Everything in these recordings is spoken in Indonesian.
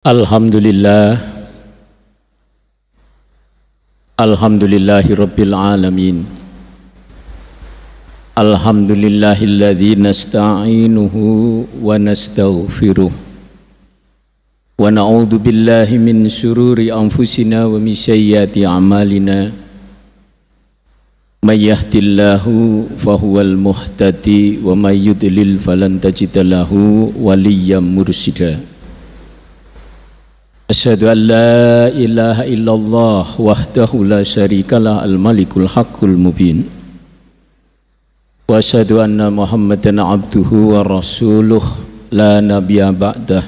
Alhamdulillah, alhamdulillahi rabbil alamin. Alhamdulillahilladzi nasta'inuhu wa nastaghfiruh wa na'udzu billahi min syururi anfusina wa min sayyiati a'malina. May yahdihillahu fahuwal muhtadi wa may yudlil falan tajida lahu waliyyan mursyida. Asyhadu an la ilaha illallah wahdahu la syarikalah al-malikul haqqul mubin. Wa asyhadu anna Muhammadan abduhu wa rasuluh la nabiyya ba'dah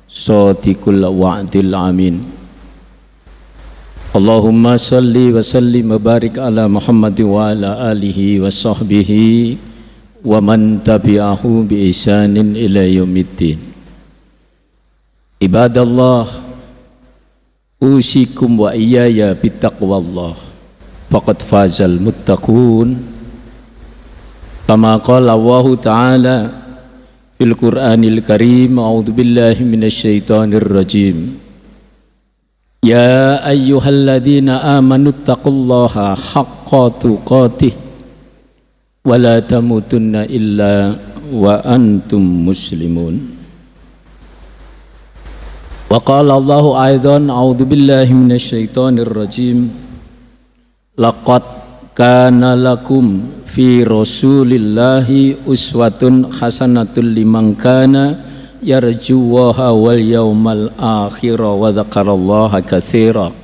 shadiqul wa'dil amin. Allahumma salli wa sallim wa barik ala Muhammad wa ala alihi wa sahbihi wa man tabi'ahu bi ihsanin ila yaumiddin. Ibadallah, usikum wa iyaya bittaqwallah faqad fazal muttaqun. Kama qala Allah Ta'ala fil Qur'anil Karim, a'udzu billahi minasyaitonir rajim. Ya ayyuhalladzina amanu taqullaha haqqa tuqatih wa la tamutunna illa wa antum muslimun. Wa qala Allahu aidan, a'udzu billahi minasyaitonir rajim. Laqad kana lakum fi rasulillahi uswatun hasanatun liman kana yarjuwaha wal yawmal akhir wa dzakarallaha katsira.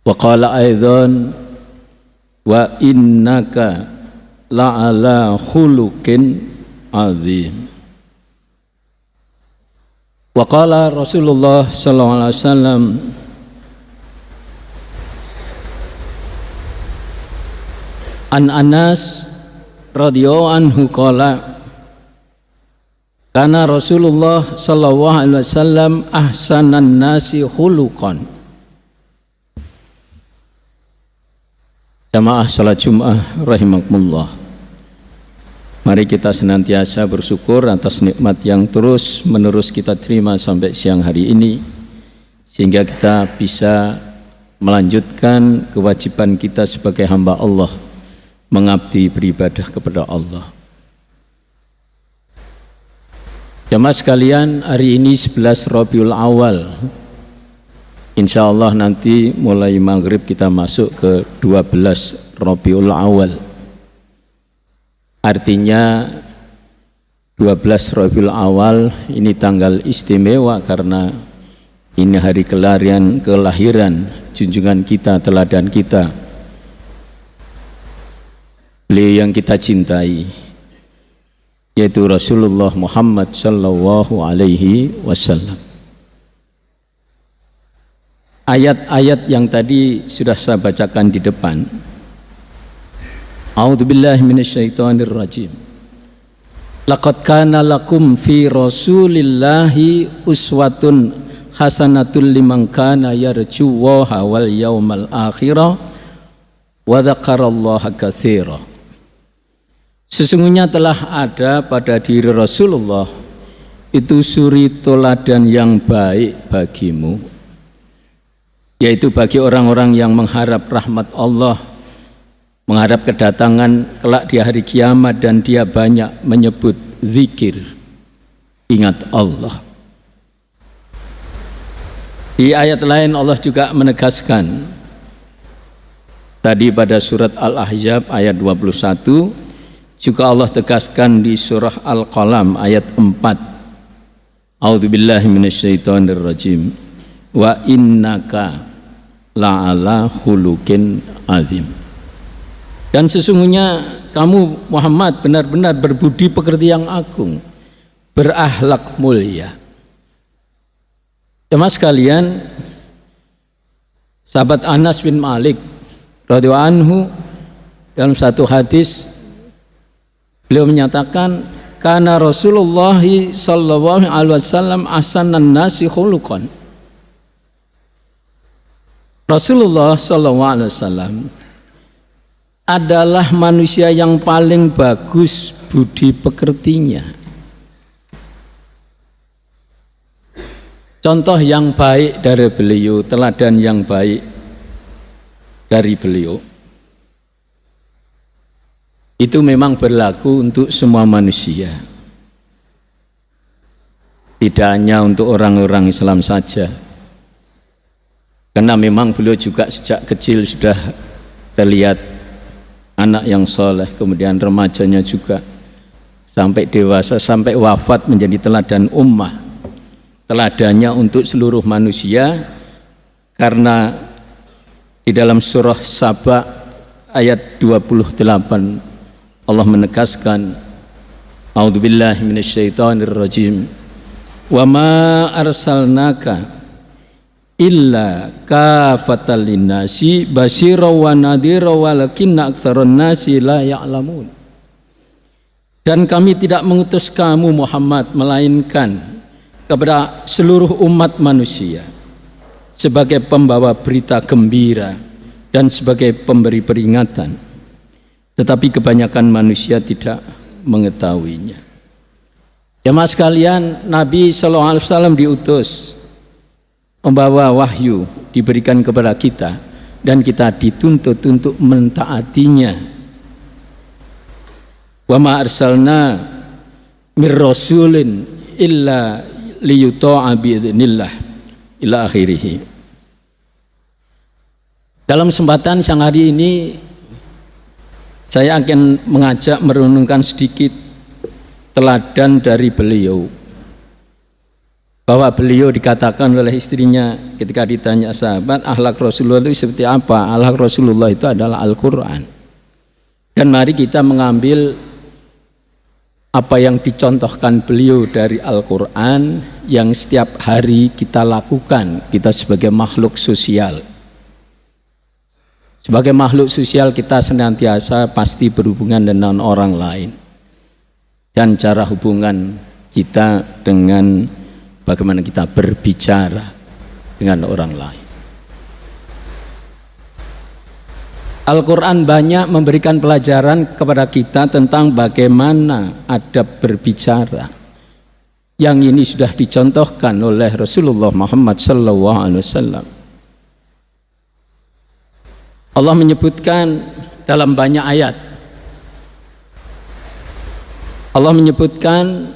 Wa qala aidan, wa innaka la'ala khuluqin azim. Wa qala Rasulullah sallallahu alaihi wasallam, an Anas radhiyallahu anhu qala, kana Rasulullah sallallahu alaihi wasallam ahsanan nasi khuluqan. Jamaah salat Jumat rahimakumullah. Mari kita senantiasa bersyukur atas nikmat yang terus menerus kita terima sampai siang hari ini, sehingga kita bisa melanjutkan kewajiban kita sebagai hamba Allah, mengabdi beribadah kepada Allah. Jamaah sekalian, hari ini 11 Rabiul Awal. Insya Allah nanti mulai maghrib kita masuk ke 12 Rabiul Awal. Artinya 12 Rabiul Awal ini tanggal istimewa karena ini hari kelahiran junjungan kita, teladan kita, beliau yang kita cintai, yaitu Rasulullah Muhammad sallallahu alaihi wasallam. Ayat-ayat yang tadi sudah saya bacakan di depan. A'udzu billahi minasyaitonir rajim. Laqad kana lakum fi rasulillahi uswatun hasanatul liman kana yarjuwaha wal yawmal akhir wa dzakarallaha katsira. Sesungguhnya telah ada pada diri Rasulullah itu suri teladan yang baik bagimu, yaitu bagi orang-orang yang mengharap rahmat Allah, mengharap kedatangan kelak di hari kiamat, dan dia banyak menyebut zikir, ingat Allah. Di ayat lain Allah juga menegaskan, tadi pada surat Al-Ahzab ayat 21, juga Allah tegaskan di surah Al-Qalam ayat 4. A'udzubillahi minasyaitonir rajim. Wa innaka la'ala khuluqin azim. Dan sesungguhnya kamu Muhammad benar-benar berbudi pekerti yang agung, berakhlak mulia. Jemaah sekalian, sahabat Anas bin Malik radhiyallahu anhu dalam satu hadis beliau menyatakan, kana Rasulullah sallallahu alaihi wasallam ahsanan nasi khuluqan. Rasulullah sallallahu alaihi wasallam adalah manusia yang paling bagus budi pekertinya. contoh yang baik dari beliau, teladan yang baik dari beliau, itu memang berlaku untuk semua manusia, tidak hanya untuk orang-orang Islam saja, karena memang beliau juga sejak kecil sudah terlihat anak yang soleh, kemudian remajanya juga sampai dewasa, sampai wafat menjadi teladan ummah, teladannya untuk seluruh manusia. Karena di dalam surah Saba ayat 28 Allah menegaskan, a'udzubillahi minasyaitonirrajim, wa ma arsalnaka illa kafatal linnasi basyira wa nadhira walakinna aktsaran nasi la ya'lamun. Dan kami tidak mengutus kamu Muhammad melainkan kepada seluruh umat manusia sebagai pembawa berita gembira dan sebagai pemberi peringatan, tetapi kebanyakan manusia tidak mengetahuinya. Jemaah sekalian, Nabi SAW diutus membawa wahyu, diberikan kepada kita, dan kita dituntut untuk mentaatinya. Wa ma arsalna mir rasulin illa liyuta'a biidznillah ila akhirih. Dalam kesempatan siang hari ini saya akan mengajak merenungkan sedikit teladan dari beliau, bahwa beliau dikatakan oleh istrinya ketika ditanya sahabat, akhlak Rasulullah itu seperti apa? Akhlak Rasulullah itu adalah Al-Quran. Dan mari kita mengambil apa yang dicontohkan beliau dari Al-Quran yang setiap hari kita lakukan, kita sebagai makhluk sosial. Sebagai makhluk sosial kita senantiasa pasti berhubungan dengan orang lain. Dan cara hubungan kita dengan bagaimana kita berbicara dengan orang lain. Al-Quran banyak memberikan pelajaran kepada kita tentang bagaimana adab berbicara. Yang ini sudah dicontohkan oleh Rasulullah Muhammad SAW. Allah menyebutkan dalam banyak ayat. Allah menyebutkan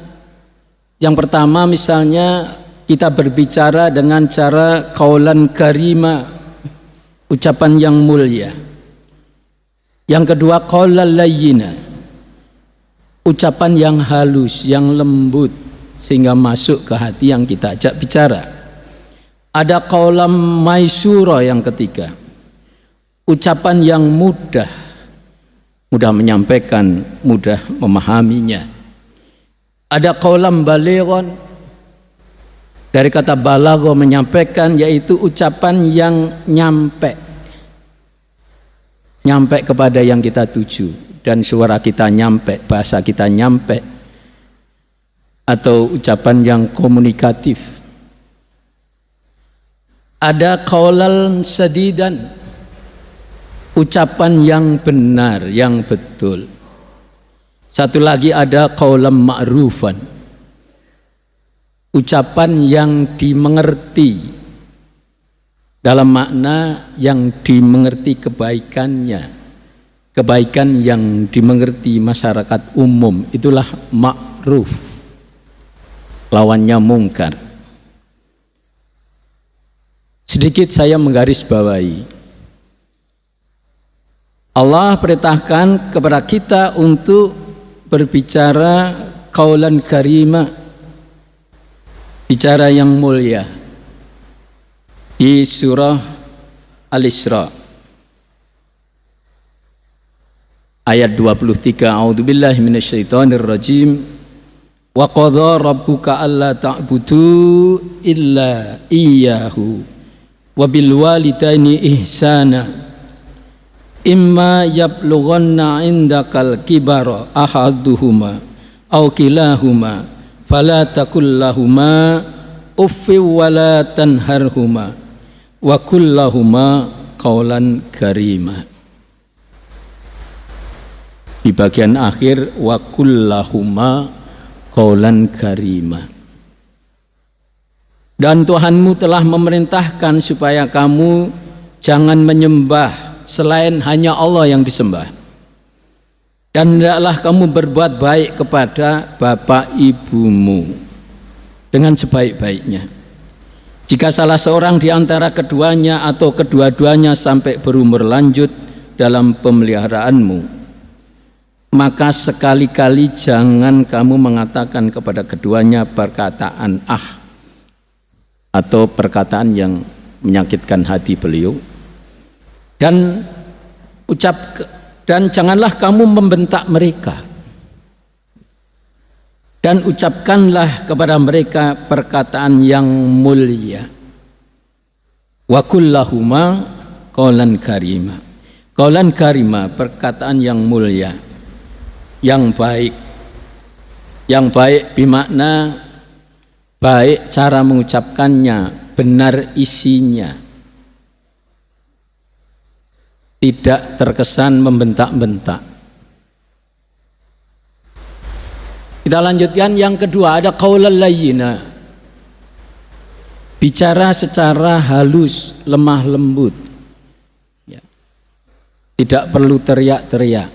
yang pertama misalnya kita berbicara dengan cara qaulan karima, ucapan yang mulia. Yang kedua qaulal layyina, ucapan yang halus, yang lembut sehingga masuk ke hati yang kita ajak bicara. Ada qaulam maisura yang ketiga, ucapan yang mudah menyampaikan, mudah memahaminya. Ada qaulam balighan, dari kata balagha menyampaikan, yaitu ucapan yang nyampe kepada yang kita tuju, dan suara kita nyampe, bahasa kita nyampe, atau ucapan yang komunikatif. Ada qaulal sadidan, ucapan yang benar, yang betul. Satu lagi ada qaulam ma'rufan, ucapan yang dimengerti, dalam makna yang dimengerti kebaikannya, kebaikan yang dimengerti masyarakat umum, itulah ma'ruf, lawannya mungkar. Sedikit saya menggarisbawahi, Allah perintahkan kepada kita untuk berbicara qaulan karima, bicara yang mulia. Di surah Al-Isra ayat 23, a'udzubillahi minasyaitonirrajim, wa qadha rabbuka alla ta'budu illa iyyahu wa bil walidaini ihsana imma yablughanna indakal kibara ahaduhuma aw kilahuma fala takul lahuma uffi wa la tanharhuma wa kullahuma qaulan karima. Di bagian akhir wa kullahuma qaulan karima. Dan Tuhanmu telah memerintahkan supaya kamu jangan menyembah selain hanya Allah yang disembah. Dan hendaklah kamu berbuat baik kepada bapak ibumu dengan sebaik-baiknya. Jika salah seorang di antara keduanya atau kedua-duanya sampai berumur lanjut dalam pemeliharaanmu, maka sekali-kali jangan kamu mengatakan kepada keduanya perkataan atau perkataan yang menyakitkan hati beliau, dan janganlah kamu membentak mereka, dan ucapkanlah kepada mereka perkataan yang mulia. Wa qul lahuma qaulan karima. Qaulan karima, perkataan yang mulia, yang baik. Yang baik bermakna baik cara mengucapkannya, benar isinya, tidak terkesan membentak-bentak. Kita lanjutkan yang kedua, ada qaulal layyina, bicara secara halus, lemah lembut, ya. Tidak perlu teriak-teriak,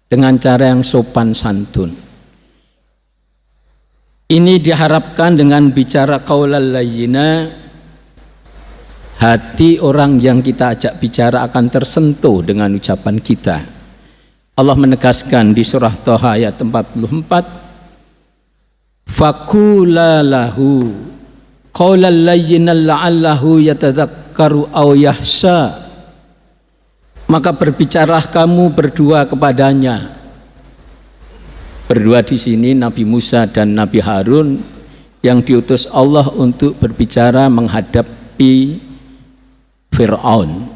dengan cara yang sopan santun. Ini diharapkan dengan bicara qaulal layyina, hati orang yang kita ajak bicara akan tersentuh dengan ucapan kita. Allah menegaskan di surah Thaha ayat 44, faqula lahu qaulal layyina la'allahu yatadzakkaru aw yahsha. Maka berbicaralah kamu berdua kepadanya. Berdua di sini Nabi Musa dan Nabi Harun yang diutus Allah untuk berbicara menghadapi Fir'aun.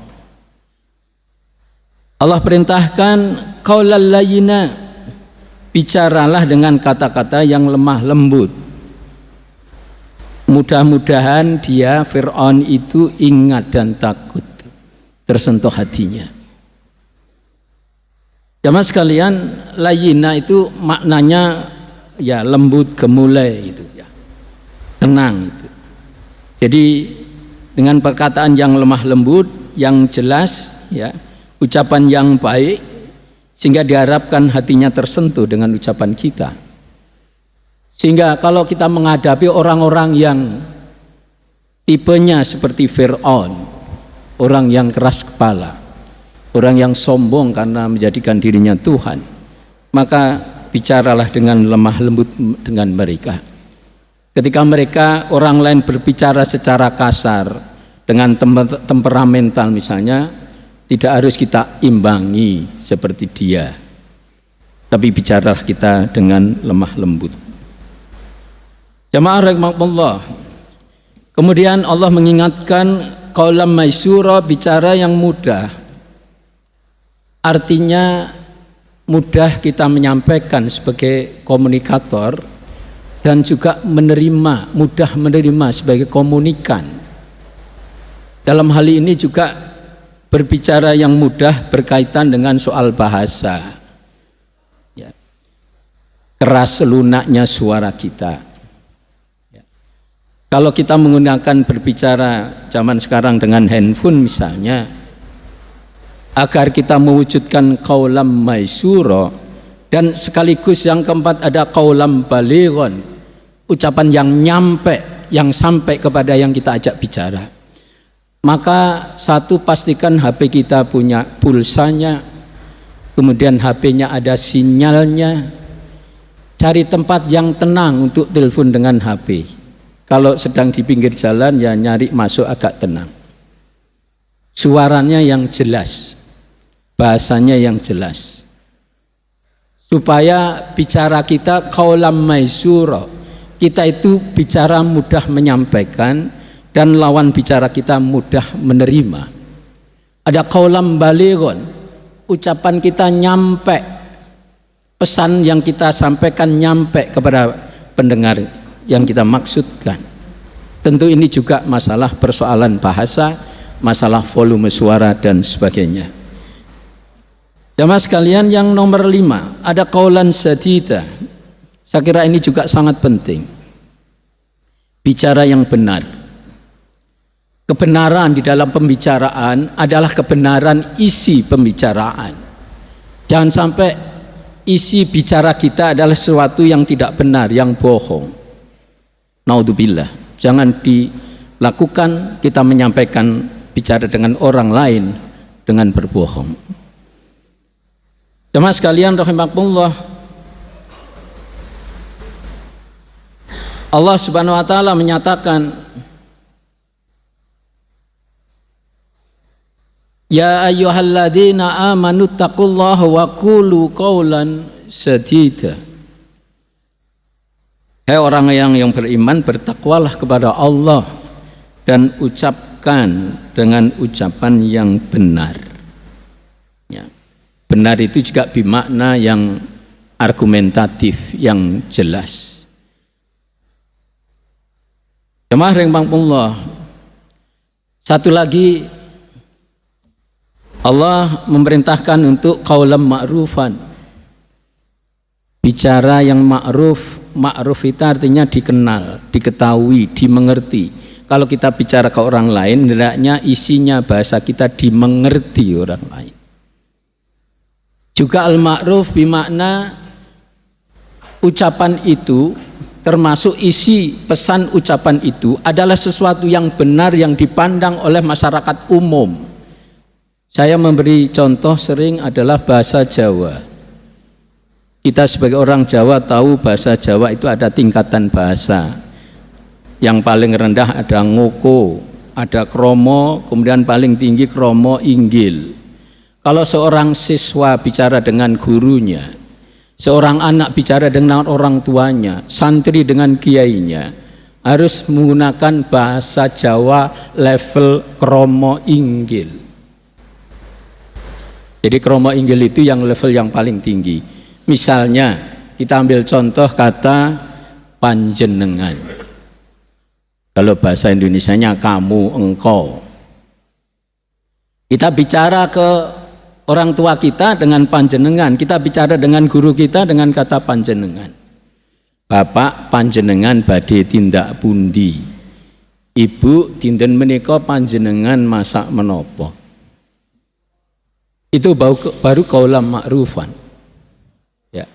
Allah perintahkan qaulal layyina, bicaralah dengan kata-kata yang lemah lembut. Mudah-mudahan dia Fir'aun itu ingat dan takut, tersentuh hatinya. Jamaah sekalian, layyina itu maknanya ya lembut, gemulai itu ya, tenang itu. Jadi dengan perkataan yang lemah lembut, yang jelas ya, ucapan yang baik, sehingga diharapkan hatinya tersentuh dengan ucapan kita. Sehingga kalau kita menghadapi orang-orang yang tipenya seperti Fir'aun, orang yang keras kepala, orang yang sombong karena menjadikan dirinya Tuhan, maka bicaralah dengan lemah lembut dengan mereka. Ketika mereka orang lain berbicara secara kasar dengan temperamental misalnya, tidak harus kita imbangi seperti dia, tapi bicaralah kita dengan lemah lembut. Jamaah rahimakumullah. Kemudian Allah mengingatkan qaulan maisura, bicara yang mudah. Artinya mudah kita menyampaikan sebagai komunikator dan juga mudah menerima sebagai komunikan. Dalam hal ini juga berbicara yang mudah berkaitan dengan soal bahasa. Ya. Keras lunaknya suara kita. Ya. Kalau kita menggunakan berbicara zaman sekarang dengan handphone misalnya, agar kita mewujudkan qaulam maisura, dan sekaligus yang keempat ada qaulam balighon, ucapan yang nyampe, yang sampai kepada yang kita ajak bicara. Maka satu, pastikan HP kita punya pulsanya, kemudian HP-nya ada sinyalnya. Cari tempat yang tenang untuk telepon dengan HP. Kalau sedang di pinggir jalan ya nyari masuk agak tenang. Suaranya yang jelas, bahasanya yang jelas, supaya bicara kita qaulam maisura, kita itu bicara mudah menyampaikan dan lawan bicara kita mudah menerima. Ada qaulam balighon, ucapan kita nyampe, pesan yang kita sampaikan nyampe kepada pendengar yang kita maksudkan. Tentu ini juga masalah persoalan bahasa, masalah volume suara dan sebagainya. Jamaah sekalian, yang nomor 5 ada qaulan sadida. Saya kira ini juga sangat penting. bicara yang benar. Kebenaran di dalam pembicaraan adalah kebenaran isi pembicaraan. Jangan sampai isi bicara kita adalah sesuatu yang tidak benar, yang bohong. Naudzubillah. Jangan dilakukan kita menyampaikan bicara dengan orang lain dengan berbohong. Jemaah sekalian rahimakumullah, Allah Subhanahu wa taala menyatakan, ya ayyuhalladzina amanu taqullaha wa qulu qawlan sadida. Hai orang yang beriman, bertakwalah kepada Allah dan ucapkan dengan ucapan yang benar. Ya. Benar itu juga bermakna yang argumentatif, yang jelas. Jemaah rahimakumullah, satu lagi Allah memerintahkan untuk qaulan ma'rufan, bicara yang ma'ruf. Ma'ruf itu artinya dikenal, diketahui, dimengerti. Kalau kita bicara ke orang lain, hendaknya isinya bahasa kita dimengerti orang lain. Juga al-ma'ruf bermakna ucapan itu, termasuk isi pesan ucapan itu adalah sesuatu yang benar yang dipandang oleh masyarakat umum. Saya memberi contoh sering adalah bahasa Jawa. Kita sebagai orang Jawa tahu bahasa Jawa itu ada tingkatan bahasa. Yang paling rendah ada ngoko, ada kromo, kemudian paling tinggi kromo inggil. Kalau seorang siswa bicara dengan gurunya, seorang anak bicara dengan orang tuanya, santri dengan kiainya, harus menggunakan bahasa Jawa level kromo inggil. Jadi kromo inggil itu yang level yang paling tinggi. Misalnya kita ambil contoh kata panjenengan. Kalau bahasa Indonesianya kamu, engkau. Kita bicara ke orang tua kita dengan panjenengan, kita bicara dengan guru kita dengan kata panjenengan. Bapak panjenengan badhe tindak pundi. Ibu dinten menika panjenengan masak menapa. Itu baru qaulan ma'rufan. Ya.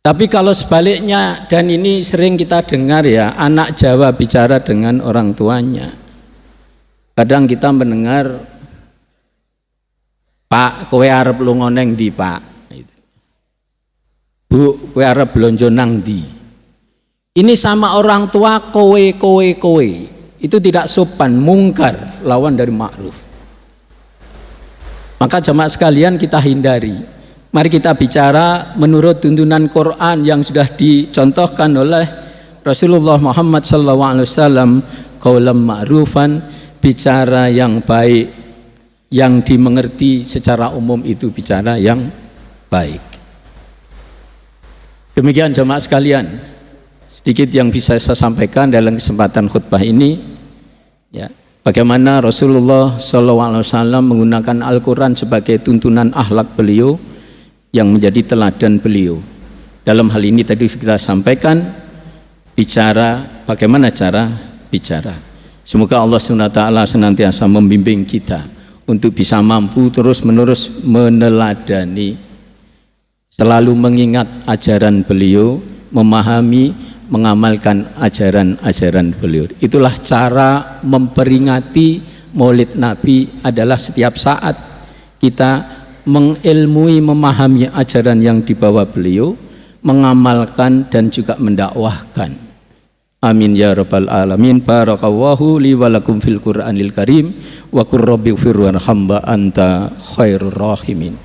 Tapi kalau sebaliknya, dan ini sering kita dengar ya, anak Jawa bicara dengan orang tuanya. Kadang kita mendengar, Pak, kowe arep lunga nang ndi, Pak? Bu, kowe arep blonjo nang ndi? Ini sama orang tua kowe. Itu tidak sopan, mungkar, lawan dari ma'ruf. Maka jemaah sekalian kita hindari. Mari kita bicara menurut tuntunan Quran yang sudah dicontohkan oleh Rasulullah Muhammad SAW, qaulan ma'rufan, bicara yang baik, yang dimengerti secara umum itu bicara yang baik. Demikian jemaah sekalian, sedikit yang bisa saya sampaikan dalam kesempatan khutbah ini. Ya. Bagaimana Rasulullah SAW menggunakan Al-Quran sebagai tuntunan akhlak beliau yang menjadi teladan beliau. Dalam hal ini tadi kita sampaikan bicara, bagaimana cara bicara. Semoga Allah SWT senantiasa membimbing kita untuk bisa mampu terus-menerus meneladani, selalu mengingat ajaran beliau, memahami, mengamalkan ajaran-ajaran beliau. Itulah cara memperingati Maulid Nabi, adalah setiap saat kita mengilmui, memahami ajaran yang dibawa beliau, mengamalkan dan juga mendakwahkan. Amin ya rabbal alamin. Barakallahu li wa lakum fil Qur'anil karim wa qur rabbighfir warhamma anta khairur rahimin.